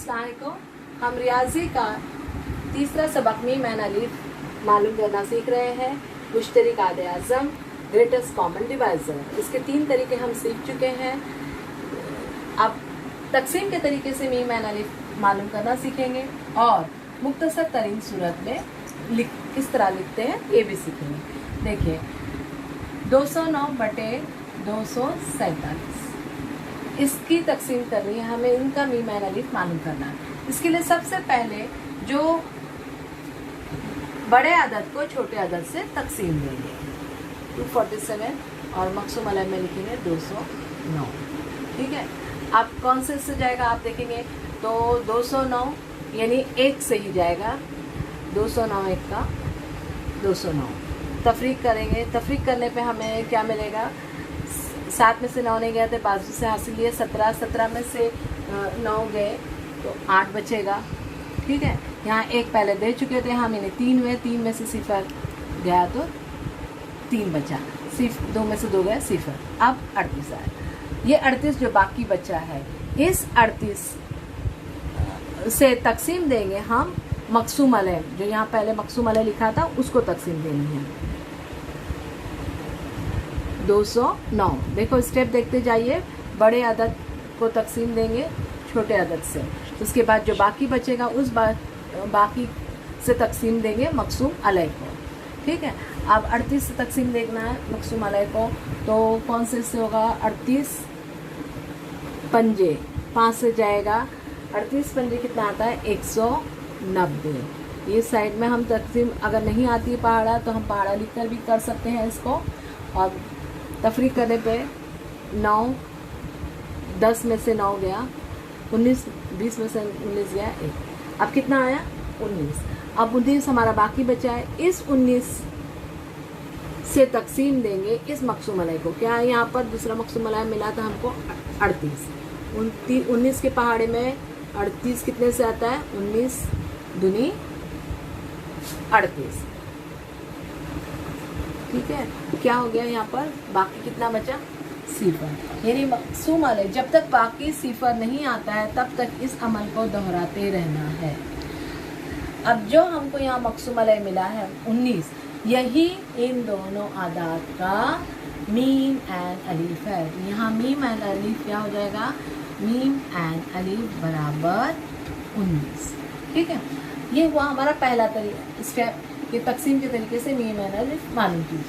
अस्सलाम वालेकुम। हम रियाजी का तीसरा सबक मीम एंड अलिफ मालूम करना सीख रहे हैं। मुश्तरक आदे आज़म, ग्रेटेस्ट कॉमन डिवाइज़र, इसके 3 तरीके हम सीख चुके हैं। अब तकसीम के तरीके से मीम एंड अलिफ मालूम करना सीखेंगे और मुख्तसर तरीन सूरत में किस तरह लिखते हैं ये भी सीखेंगे। देखिए 209 बटे 247 इसकी तकसीम करनी है, हमें इनका मीम एंड अलिफ मालूम करना है। इसके लिए सबसे पहले जो बड़े अदद को छोटे अदद से तकसीम देंगे। 247 और मक़सूम अलैह में लिखेंगे 209। ठीक है, अब कौन से जाएगा आप देखेंगे तो 209 यानी 1 से ही जाएगा। 209 1 का 209। तफरीक करेंगे, तफरीक करने पे हमें क्या मिलेगा, 7 में से 9 नहीं गए थे, बाजू से हासिल लिए 17, 17 में से 9 गए तो 8 बचेगा। ठीक है, यहाँ 1 पहले दे चुके थे हम, इन्हें 3 हुए, 3 में से 0 गया तो 3 बचा, 2 में से 2 गए 0। अब 38 आया। ये 38 जो बाकी बचा है, इस 38 से तकसीम देंगे हम मक़सूम अलैह, जो यहाँ पहले मक़सूम अलैह लिखा था उसको तकसीम देनी है। 209। देखो स्टेप देखते जाइए, बड़े अदद को तकसीम देंगे छोटे अदद से, उसके बाद जो बाकी बचेगा उस बाकी से तकसीम देंगे मक़सूम अलैह को। ठीक है, अब 38 से तकसीम देखना है मक़सूम अलैह को, तो कौन से होगा, 38 पंजे 5 से जाएगा, 38 पंजे कितना आता है 190। ये साइड में हम तकसीम अगर नहीं आती है पहाड़ा तो हम पहाड़ा लिख कर भी कर सकते हैं इसको। और तफरीक करने पे 9 10 में से 9 गया, 19 20 में से 19 गया 1। अब कितना आया 19। अब 19 हमारा बाकी बचा है, इस 19 से तकसीम देंगे इस मक़सूम अलैह को। क्या है यहाँ पर दूसरा मक़सूम अलैह मिला था हमको 38। 19 के पहाड़े में 38 कितने से आता है, 19 दूनी 38। ठीक है, क्या हो गया यहाँ पर, बाकी कितना बचा 0। यानी मक़सूम अलैह जब तक बाकी 0 नहीं आता है तब तक इस अमल को दोहराते रहना है। अब जो हमको यहाँ मक़सूम अलैह मिला है 19, यही इन दोनों आदात का मीम एंड अलिफ है। यहाँ मीम एंड अलिफ क्या हो जाएगा, मीम एंड अलिफ बराबर 19। ठीक है, ये हुआ हमारा पहला तरीका। इसके ये तकसीम के तरीके से मीम एंड अलिफ मालूम कीजिए।